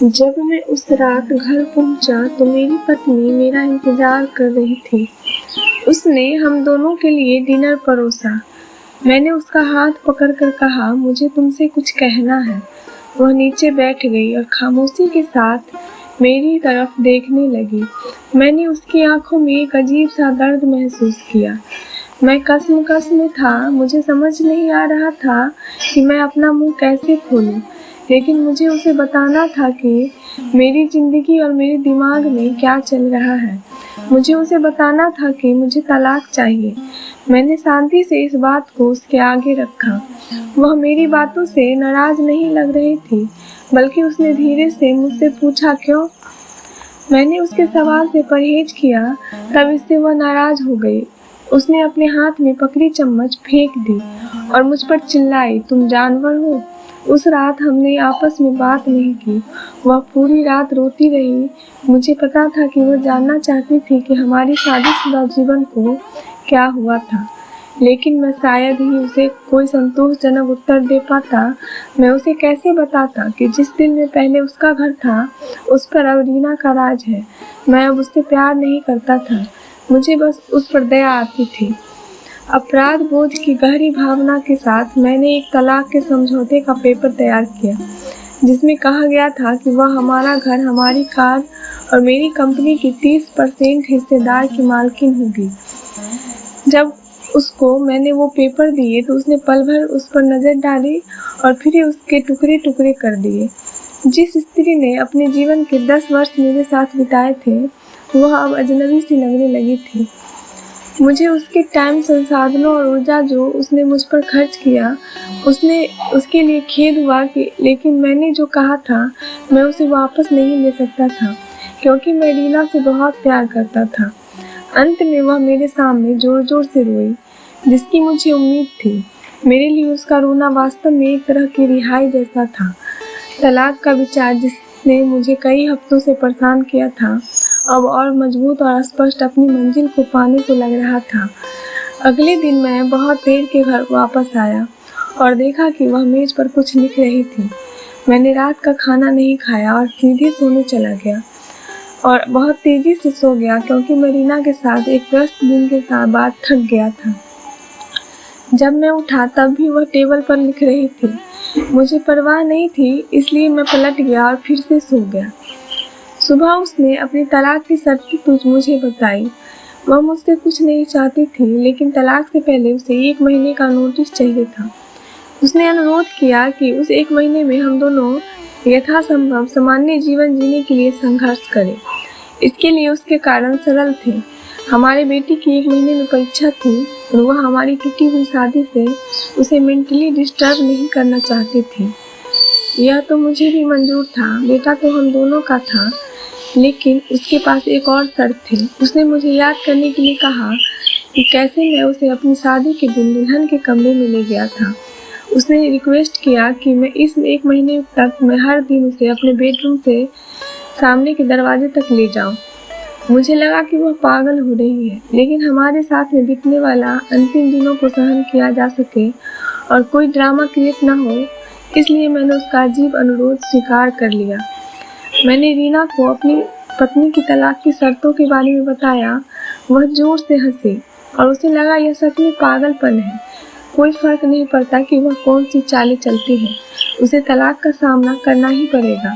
जब मैं उस रात घर पहुंचा तो मेरी पत्नी मेरा इंतजार कर रही थी। उसने हम दोनों के लिए डिनर परोसा। मैंने उसका हाथ पकड़कर कहा, मुझे तुमसे कुछ कहना है। वह नीचे बैठ गई और खामोशी के साथ मेरी तरफ देखने लगी। मैंने उसकी आंखों में एक अजीब सा दर्द महसूस किया। मैं कसम में था। मुझे समझ नहीं आ रहा था कि मैं अपना मुंह कैसे खोलूं, लेकिन मुझे उसे बताना था कि मेरी ज़िंदगी और मेरे दिमाग में क्या चल रहा है। मुझे उसे बताना था कि मुझे तलाक चाहिए। मैंने शांति से इस बात को उसके आगे रखा। वह मेरी बातों से नाराज़ नहीं लग रही थी, बल्कि उसने धीरे से मुझसे पूछा, क्यों? मैंने उसके सवाल से परहेज किया, तब इससे वह नाराज़ हो गई। उसने अपने हाथ में पकड़ी चम्मच फेंक दी और मुझ पर चिल्लाई, तुम जानवर हो। उस रात हमने आपस में बात नहीं की। वह पूरी रात रोती रही। मुझे पता था कि वह जानना चाहती थी कि हमारी शादीशुदा जीवन को क्या हुआ था, लेकिन मैं शायद ही उसे कोई संतोषजनक उत्तर दे पाता। मैं उसे कैसे बताता कि जिस दिल में पहले उसका घर था, उस पर अब रीना का राज है। मैं अब उससे प्यार नहीं करता था, मुझे बस उस पर दया आती थी। अपराध बोध की गहरी भावना के साथ मैंने एक तलाक के समझौते का पेपर तैयार किया, जिसमें कहा गया था कि वह हमारा घर, हमारी कार और मेरी कंपनी की 30% हिस्सेदार की मालकिन होगी। जब उसको मैंने वो पेपर दिए तो उसने पल भर उस पर नज़र डाली और फिर उसके टुकड़े टुकड़े कर दिए। जिस स्त्री ने अपने जीवन के 10 वर्ष मेरे साथ बिताए थे, वह अब अजनबी सी लगने लगी थी। मुझे उसके टाइम, संसाधनों और ऊर्जा जो उसने मुझ पर खर्च किया, उसके लिए खेद हुआ लेकिन मैंने जो कहा था मैं उसे वापस नहीं ले सकता था, क्योंकि मैं रीना से बहुत प्यार करता था। अंत में वह मेरे सामने जोर जोर से रोई, जिसकी मुझे उम्मीद थी। मेरे लिए उसका रोना वास्तव में एक तरह की रिहाई जैसा था। तलाक का विचार, जिसने मुझे कई हफ्तों से परेशान किया था, अब और मजबूत और स्पष्ट अपनी मंजिल को पाने को लग रहा था। अगले दिन मैं बहुत देर के घर वापस आया और देखा कि वह मेज पर कुछ लिख रही थी। मैंने रात का खाना नहीं खाया और सीधे सोने चला गया और बहुत तेजी से सो गया, क्योंकि मैं रीना के साथ एक व्यस्त दिन के साथ बाद थक गया था। जब मैं उठा तब भी वह टेबल पर लिख रही थी। मुझे परवाह नहीं थी, इसलिए मैं पलट गया और फिर से सो गया। सुबह उसने अपनी तलाक की शर्तें मुझे बताई। वह मुझसे कुछ नहीं चाहती थी, लेकिन तलाक से पहले उसे 1 महीने का नोटिस चाहिए था। उसने अनुरोध किया कि उस 1 महीने में हम दोनों यथासंभव सामान्य जीवन जीने के लिए संघर्ष करें। इसके लिए उसके कारण सरल थे। हमारे बेटे की 1 महीने में परीक्षा थी और वह हमारी टूटी हुई शादी से उसे मेंटली डिस्टर्ब नहीं करना चाहती थी। यह तो मुझे भी मंजूर था, बेटा तो हम दोनों का था, लेकिन उसके पास एक और शर्त थी। उसने मुझे याद करने के लिए कहा कि कैसे मैं उसे अपनी शादी के दिन दुल्हन के कमरे में ले गया था। उसने रिक्वेस्ट किया कि मैं इस 1 महीने तक मैं हर दिन उसे अपने बेडरूम से सामने के दरवाजे तक ले जाऊं। मुझे लगा कि वह पागल हो रही है, लेकिन हमारे साथ में बीतने वाला अंतिम दिनों को सहन किया जा सके और कोई ड्रामा क्रिएट ना हो, इसलिए मैंने उसका अजीब अनुरोध स्वीकार कर लिया। मैंने रीना को अपनी पत्नी की तलाक की शर्तों के बारे में बताया। वह जोर से हंसी और उसे लगा यह सच में पागलपन है। कोई फर्क नहीं पड़ता कि वह कौन सी चालें चलती है, उसे तलाक का सामना करना ही पड़ेगा,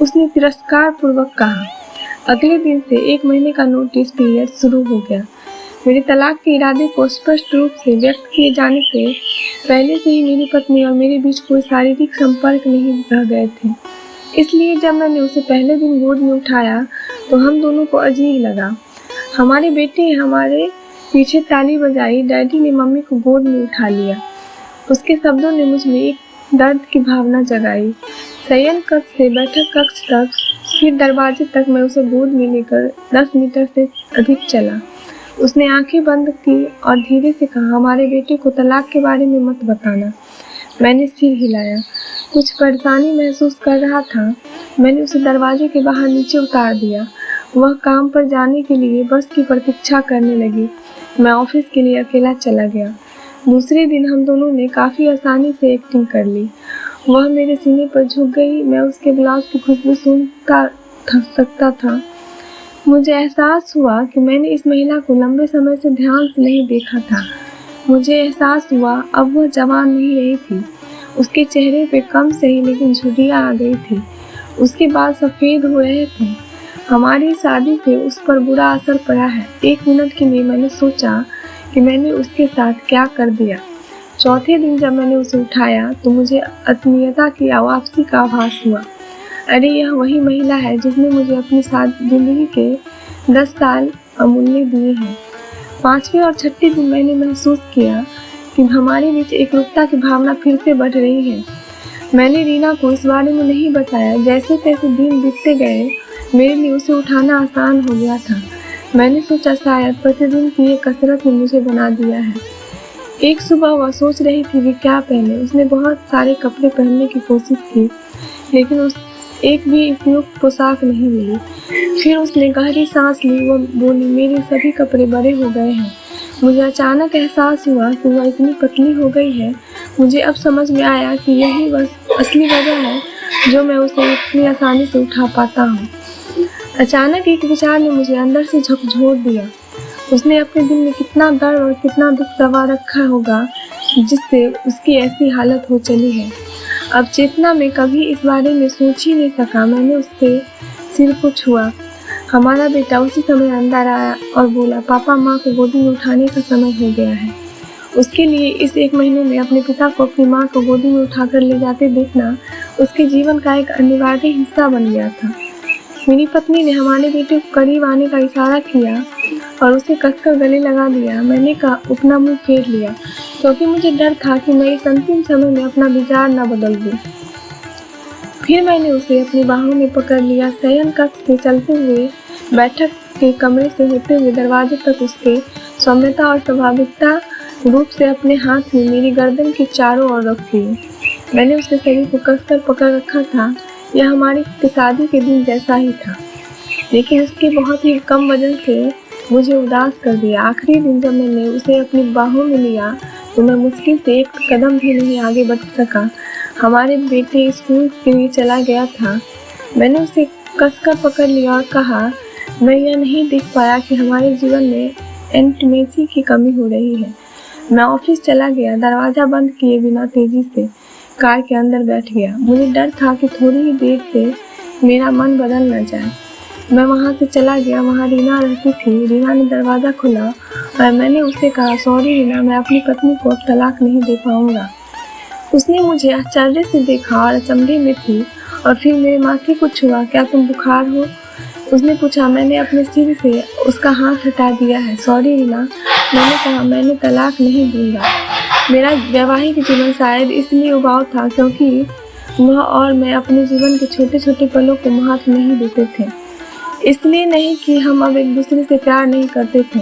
उसने तिरस्कार पूर्वक कहा। अगले दिन से 1 महीने का नोटिस पीरियड शुरू हो गया। मेरे तलाक के इरादे को स्पष्ट रूप से व्यक्त किए जाने से पहले से ही मेरी पत्नी और मेरे बीच कोई शारीरिक संपर्क नहीं रह गए थे। इसलिए जब मैंने उसे पहले दिन गोद में उठाया तो हम दोनों को अजीब लगा। हमारे बेटे हमारे पीछे ताली बजाई। डैडी ने मम्मी को गोद में उठा लिया। उसके शब्दों ने मुझ में एक दर्द की भावना जगाई। शयन कक्ष से बैठक कक्ष तक, फिर दरवाजे तक मैं उसे गोद में लेकर 10 मीटर से अधिक चला। उसने आंखें बंद की और धीरे से कहा, हमारे बेटे को तलाक के बारे में मत बताना। मैंने सिर हिलाया। कुछ परेशानी महसूस कर रहा था। मैंने उसे दरवाजे के बाहर नीचे उतार दिया। वह काम पर जाने के लिए बस की प्रतीक्षा करने लगी। मैं ऑफिस के लिए अकेला चला गया। दूसरे दिन हम दोनों ने काफ़ी आसानी से एक्टिंग कर ली वह मेरे सीने पर झुक गई। मैं उसके ब्लाउज की खुशबू सकता था। मुझे एहसास हुआ कि मैंने इस महिला को लंबे समय से ध्यान से नहीं देखा था। मुझे एहसास हुआ अब वह जवान नहीं रही थी। उसके चेहरे पे कम सही लेकिन झुर्रियाँ आ गई थी। उसके बाल सफ़ेद हो रहे थे। हमारी शादी से उस पर बुरा असर पड़ा है। 1 मिनट के लिए मैंने सोचा कि मैंने उसके साथ क्या कर दिया। चौथे दिन जब मैंने उसे उठाया तो मुझे आत्मीयता की वापसी का आभास हुआ। अरे यह वही महिला है जिसने मुझे अपनी जिंदगी के 10 साल अमूल्य दिए हैं। 5वें और 6ठे दिन मैंने महसूस किया कि हमारे बीच एकरूपता की भावना फिर से बढ़ रही है। मैंने रीना को इस बारे में नहीं बताया। जैसे तैसे दिन बीतते गए, मेरे लिए उसे उठाना आसान हो गया था। मैंने सोचा शायद प्रतिदिन की ये कसरत ने मुझे बना दिया है। एक सुबह वह सोच रही थी कि क्या पहने। उसने बहुत सारे कपड़े पहनने की कोशिश की लेकिन एक भी उपयुक्त पोशाक नहीं मिली। फिर उसने गहरी सांस ली। वह बोली, मेरे सभी कपड़े बड़े हो गए हैं। मुझे अचानक एहसास हुआ कि वह इतनी पतली हो गई है। मुझे अब समझ में आया कि यही वह असली वजह है जो मैं उसे इतनी आसानी से उठा पाता हूँ। अचानक एक विचार ने मुझे अंदर से झकझोर दिया। उसने अपने दिल में कितना दर्द और कितना दुख दबा रखा होगा जिससे उसकी ऐसी हालत हो चली है। अब चेतना में कभी इस बारे में सोच ही नहीं सका। मैंने उसके सिर को छुआ। हमारा बेटा उसी समय अंदर आया और बोला, पापा माँ को गोदी में उठाने का समय हो गया है। उसके लिए इस 1 महीने में अपने पिता को अपनी माँ को गोदी में उठाकर ले जाते देखना उसके जीवन का एक अनिवार्य हिस्सा बन गया था। मेरी पत्नी ने हमारे बेटे को करीब आने का इशारा किया और उसे कसकर गले लगा दिया। मैंने अपना मुंह फेर लिया क्योंकि मुझे डर था कि मैं इस अंतिम समय में अपना विचार न बदल दूं। फिर मैंने उसे अपनी बाहों में पकड़ लिया। शयन कक्ष से चलते हुए बैठक के कमरे से होते हुए दरवाजे तक उसके सौम्यता और स्वाभाविकता रूप से अपने हाथ में मेरी गर्दन के चारों ओर रख दिए। मैंने उसके शरीर को कसकर पकड़ रखा था। यह हमारी शादी के दिन जैसा ही था लेकिन उसके बहुत ही कम वजन से मुझे उदास कर दिया। आखिरी दिन जब मैंने उसे अपनी बाहों में लिया तो मैं मुश्किल से एक कदम भी नहीं आगे बढ़ सका। हमारे बेटे स्कूल के लिए चला गया था। मैंने उसे कसकर पकड़ लिया और कहा, मैं यह नहीं देख पाया कि हमारे जीवन में इंटीमेसी की कमी हो रही है। मैं ऑफिस चला गया। दरवाज़ा बंद किए बिना तेजी से कार के अंदर बैठ गया। मुझे डर था कि थोड़ी ही देर से मेरा मन बदल न जाए। मैं वहाँ से चला गया। वहाँ रीना रहती थी। रीना ने दरवाज़ा खोला और मैंने उससे कहा, सॉरी रीना, मैं अपनी पत्नी को अब तलाक नहीं दे पाऊँगा। उसने मुझे आश्चर्य से देखा और अचंभे में थी और फिर मेरे माथे को छुआ। क्या तुम बुखार हो? उसने पूछा। मैंने अपने सिर से उसका हाथ हटा दिया है। सॉरी रीना, मैंने कहा, मैंने तलाक नहीं दूंगा। मेरा वैवाहिक जीवन शायद इसलिए उबाऊ था क्योंकि वह और मैं अपने जीवन के छोटे छोटे पलों को महत्व नहीं देते थे। इसलिए नहीं कि हम अब एक दूसरे से प्यार नहीं करते थे।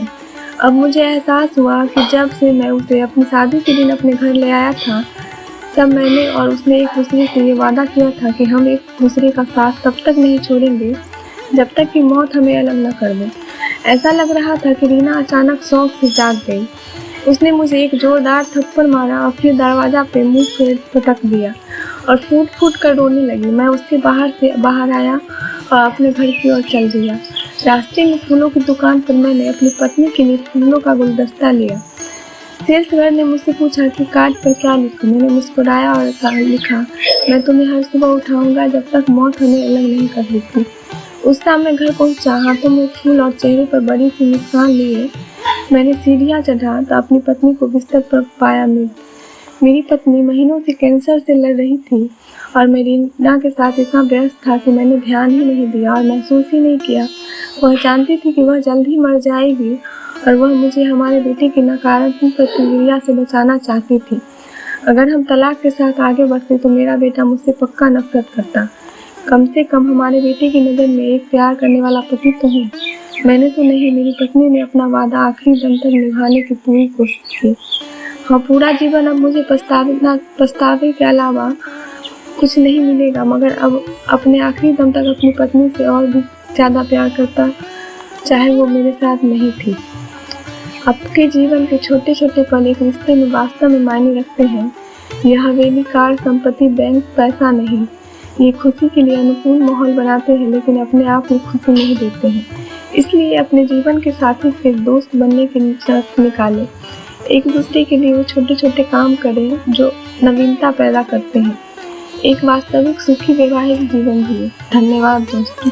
अब मुझे एहसास हुआ कि जब से मैं उसे अपनी शादी के दिन अपने घर ले आया था तब मैंने और उसने एक दूसरे से ये वादा किया था कि हम एक दूसरे का साथ तब तक नहीं छोड़ेंगे जब तक कि मौत हमें अलग न कर दे। ऐसा लग रहा था कि रीना अचानक शौक से जाग गई। उसने मुझे एक जोरदार थप्पड़ मारा और फिर दरवाज़ा पे मुंह फेर पटक दिया और फूट फूट कर रोने लगी। मैं उसके बाहर आया और अपने घर की ओर चल दिया। रास्ते में फूलों की दुकान पर मैंने अपनी पत्नी के लिए फूलों का गुलदस्ता लिया। सेल्स गर्ल ने मुझसे पूछा कि कार्ड पर क्या लिखूं। मैंने मुस्कुराया और लिखा, मैं तुम्हें हर सुबह उठाऊंगा जब तक मौत हमें अलग नहीं कर देती। उस शाम मैं घर पहुंचा, हाथों में फूल और चेहरे पर बड़ी सी मुस्कान लिए मैंने सीढ़ियाँ चढ़ा तो अपनी पत्नी को बिस्तर पर पाया। मेरी पत्नी महीनों से कैंसर से लड़ रही थी और मैं रीना के साथ इतना व्यस्त था कि मैंने ध्यान ही नहीं दिया और महसूस ही नहीं किया। वह जानती थी कि वह जल्द ही मर जाएगी और वह मुझे हमारे बेटे की नकारात्मक प्रतिक्रिया से बचाना चाहती थी। अगर हम तलाक के साथ आगे बढ़ते तो मेरा बेटा मुझसे पक्का नफरत करता। कम से कम हमारे बेटे की नज़र में एक प्यार करने वाला पति तो हूँ। मैंने तो नहीं, मेरी पत्नी ने अपना वादा आखिरी दम तक निभाने की पूरी कोशिश की। हाँ, पूरा जीवन अब मुझे पछतावे के अलावा कुछ नहीं मिलेगा, मगर अब अपने आखिरी दम तक अपनी पत्नी से और भी ज़्यादा प्यार करता, चाहे वो मेरे साथ नहीं थी। आपके जीवन के छोटे छोटे पल एक रिश्ते में वास्तव में मायने रखते हैं। यह हवेली, कार, संपत्ति, बैंक, पैसा नहीं। ये खुशी के लिए अनुकूल माहौल बनाते हैं लेकिन अपने आप में खुशी नहीं देते हैं। इसलिए अपने जीवन के साथी फिर दोस्त बनने की शर्त निकालें। एक दूसरे के लिए वो छोटे छोटे काम करें जो नवीनता पैदा करते हैं। एक वास्तविक सुखी वैवाहिक जीवन जिए। धन्यवाद दोस्तों।